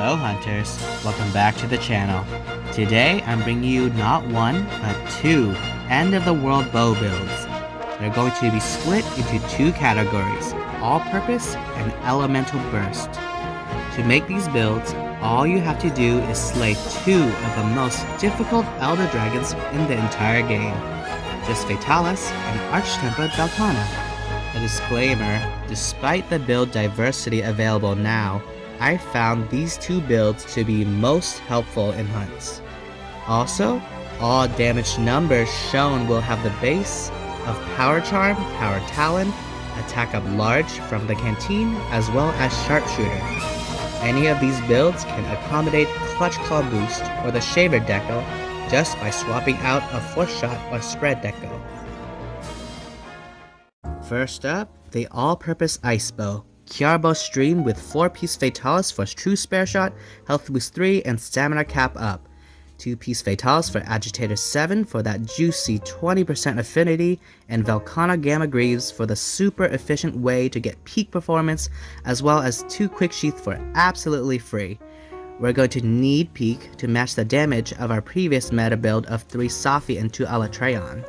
Hello hunters, welcome back to the channel. Today I'm bringing you not one, but two end of the world bow builds. They're going to be split into two categories, all-purpose and elemental burst. To make these builds, all you have to do is slay two of the most difficult elder dragons in the entire game, just Fatalis and Archtemplar Velkhana. A disclaimer, despite the build diversity available now, I found these two builds to be most helpful in hunts. Also, all damage numbers shown will have the base of Power Charm, Power Talon, Attack Up Large from the Canteen, as well as Sharpshooter. Any of these builds can accommodate Clutch Claw Boost or the Shaver Deco just by swapping out a Force Shot or Spread Deco. First up, the all-purpose Ice Bow. Kiarbo Stream with 4-piece Fatalis for true spare shot, health boost 3, and stamina cap up. 2-piece Fatalis for Agitator 7 for that juicy 20% affinity, and Velkhana Gamma Greaves for the super efficient way to get peak performance, as well as 2 Quick Sheath for absolutely free. We're going to need peak to match the damage of our previous meta build of 3 Safi and 2 Alatreon.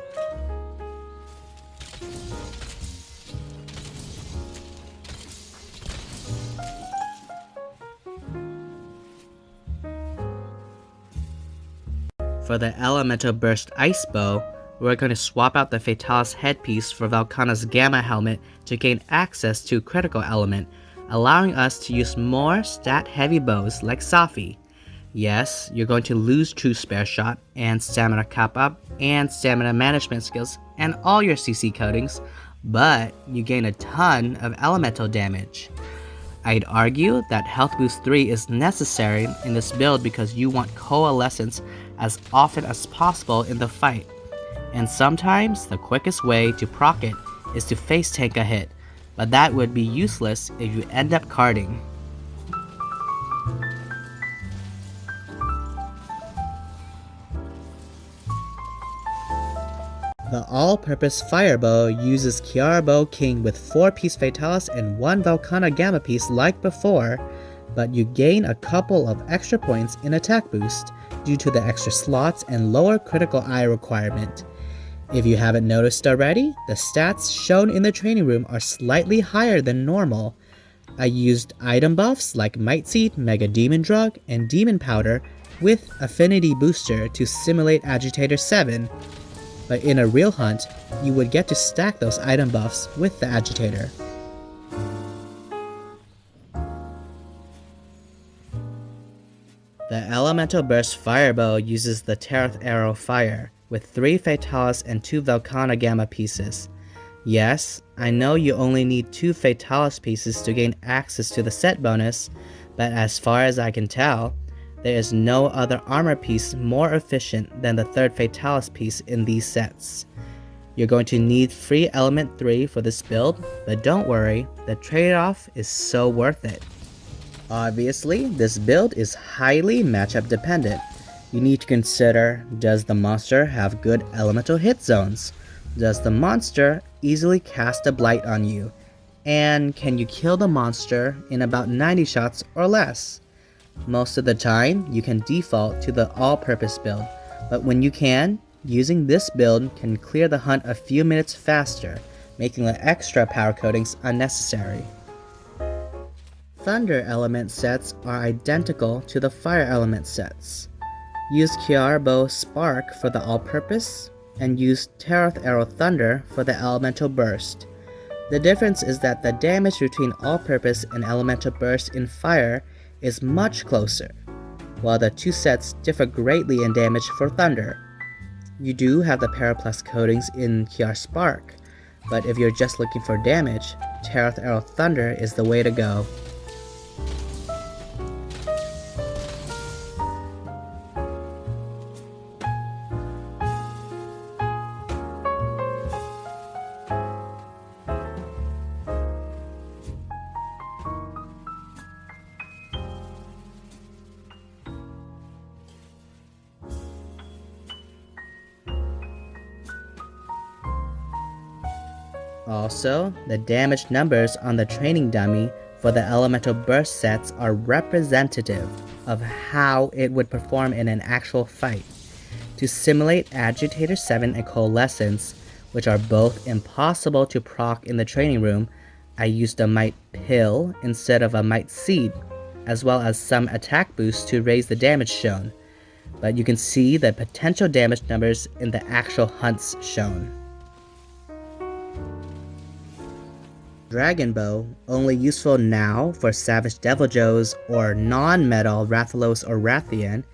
For the Elemental Burst Ice Bow, we're going to swap out the Fatalis headpiece for Velkhana's Gamma Helmet to gain access to Critical Element, allowing us to use more stat-heavy bows like Safi. Yes, you're going to lose True Spare Shot, and Stamina Cap Up, and Stamina Management skills, and all your CC coatings, but you gain a ton of elemental damage. I'd argue that Health Boost 3 is necessary in this build because you want Coalescence as often as possible in the fight, and sometimes the quickest way to proc it is to face tank a hit, but that would be useless if you end up carding. The all-purpose Firebow uses Kiarbo King with 4-piece Fatalis and 1 Velkhana Gamma piece like before, but you gain a couple of extra points in attack boost due to the extra slots and lower critical eye requirement. If you haven't noticed already, the stats shown in the training room are slightly higher than normal. I used item buffs like Might Seed, Mega Demon Drug, and Demon Powder with Affinity Booster to simulate Agitator 7. But in a real hunt, you would get to stack those item buffs with the Agitator. The Elemental Burst Firebow uses the Tereth Arrow Fire, with 3 Fatalis and 2 Velkhana Gamma pieces. Yes, I know you only need 2 Fatalis pieces to gain access to the set bonus, but as far as I can tell, there is no other armor piece more efficient than the 3rd Fatalis piece in these sets. You're going to need free Element 3 for this build, but don't worry, the trade-off is so worth it. Obviously, this build is highly matchup dependent. You need to consider, does the monster have good elemental hit zones? Does the monster easily cast a blight on you? And can you kill the monster in about 90 shots or less? Most of the time, you can default to the all-purpose build, but when you can, using this build can clear the hunt a few minutes faster, making the extra power coatings unnecessary. Thunder element sets are identical to the fire element sets. Use Kiarbo Spark for the all-purpose, and use Tereth Arrow Thunder for the elemental burst. The difference is that the damage between all-purpose and elemental burst in fire is much closer, while the two sets differ greatly in damage for Thunder. You do have the Paraplus coatings in Kiar Spark, but if you're just looking for damage, Tereth Arrow Thunder is the way to go. Also, the damage numbers on the training dummy for the elemental burst sets are representative of how it would perform in an actual fight. To simulate Agitator 7 and Coalescence, which are both impossible to proc in the training room, I used a Might Pill instead of a Might Seed, as well as some attack boosts to raise the damage shown, but you can see the potential damage numbers in the actual hunts shown. Dragon Bow, only useful now for Savage Deviljos or non-metal Rathalos or Rathian,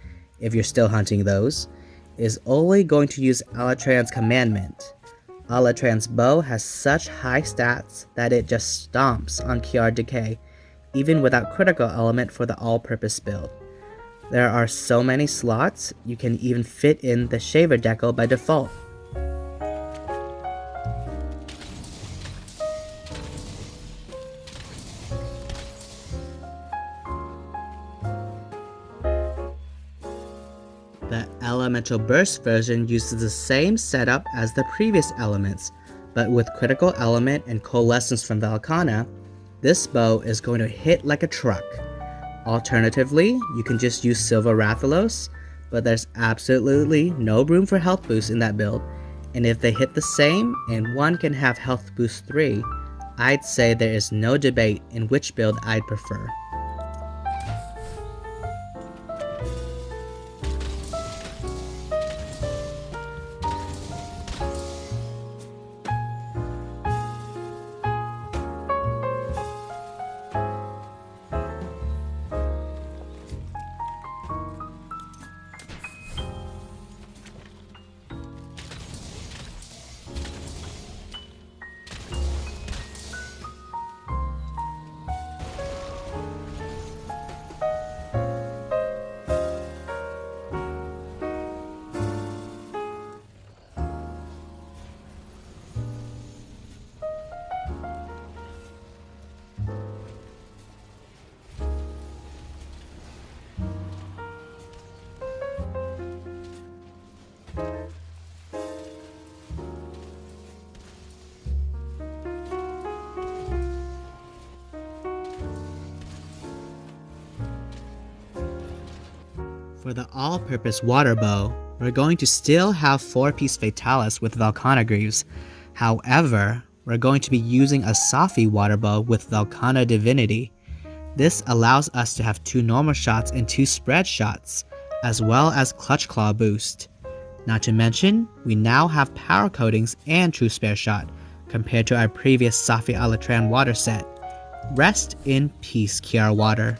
if you're still hunting those, is only going to use Alatran's commandment. Alatran's bow has such high stats that it just stomps on Kiar Decay, even without critical element for the all-purpose build. There are so many slots, you can even fit in the Shaver Decal by default. The Elemental Burst version uses the same setup as the previous elements, but with Critical Element and Coalescence from Velkhana, this bow is going to hit like a truck. Alternatively, you can just use Silver Rathalos, but there's absolutely no room for health boost in that build, and if they hit the same and one can have health boost 3, I'd say there is no debate in which build I'd prefer. For the all-purpose water bow, we're going to still have 4-piece Fatalis with Velkhana Greaves. However, we're going to be using a Safi water bow with Velkhana Divinity. This allows us to have 2 normal shots and 2 spread shots, as well as Clutch Claw boost. Not to mention, we now have power coatings and true spare shot, compared to our previous Safi Alatran water set. Rest in peace, Kiar Water.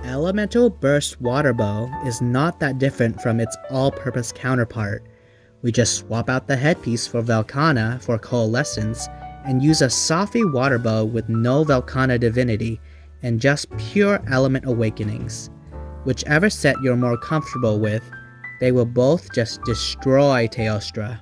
Elemental Burst Water Bow is not that different from its all-purpose counterpart. We just swap out the headpiece for Velkhana for Coalescence and use a Safi Water Bow with no Velkhana Divinity and just pure Element Awakenings. Whichever set you're more comfortable with, they will both just destroy Teostra.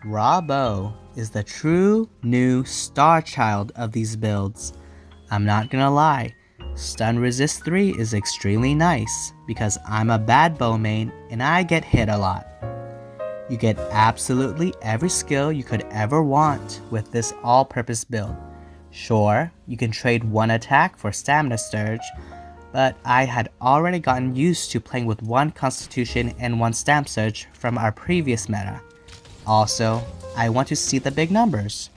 Raw Bow is the true new star child of these builds. I'm not gonna lie, Stun Resist 3 is extremely nice because I'm a bad bow main and I get hit a lot. You get absolutely every skill you could ever want with this all-purpose build. Sure, you can trade one attack for Stamina Surge, but I had already gotten used to playing with 1 Constitution and 1 Stamp Surge from our previous meta. Also, I want to see the big numbers.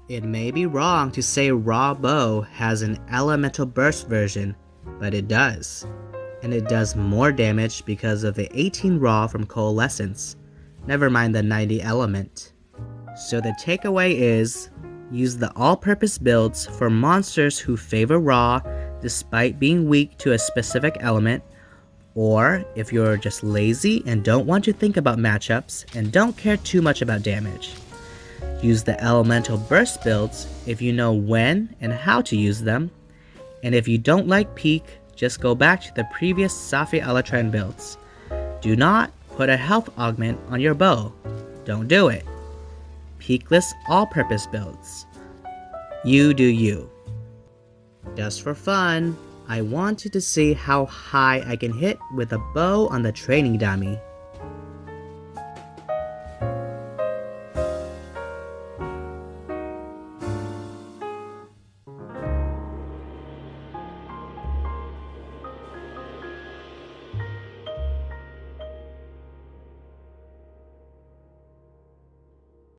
It may be wrong to say Raw Bow has an Elemental Burst version, but it does. And it does more damage because of the 18 Raw from Coalescence, never mind the 90 Element. So the takeaway is, use the all-purpose builds for monsters who favor Raw despite being weak to a specific element, Or if you're just lazy and don't want to think about matchups and don't care too much about damage. Use the elemental burst builds if you know when and how to use them, and if you don't like Peak, just go back to the previous Safi Alatran builds. Do not put a health augment on your bow. Don't do it. Peakless all-purpose builds. You do you. Just for fun, I wanted to see how high I can hit with a bow on the training dummy.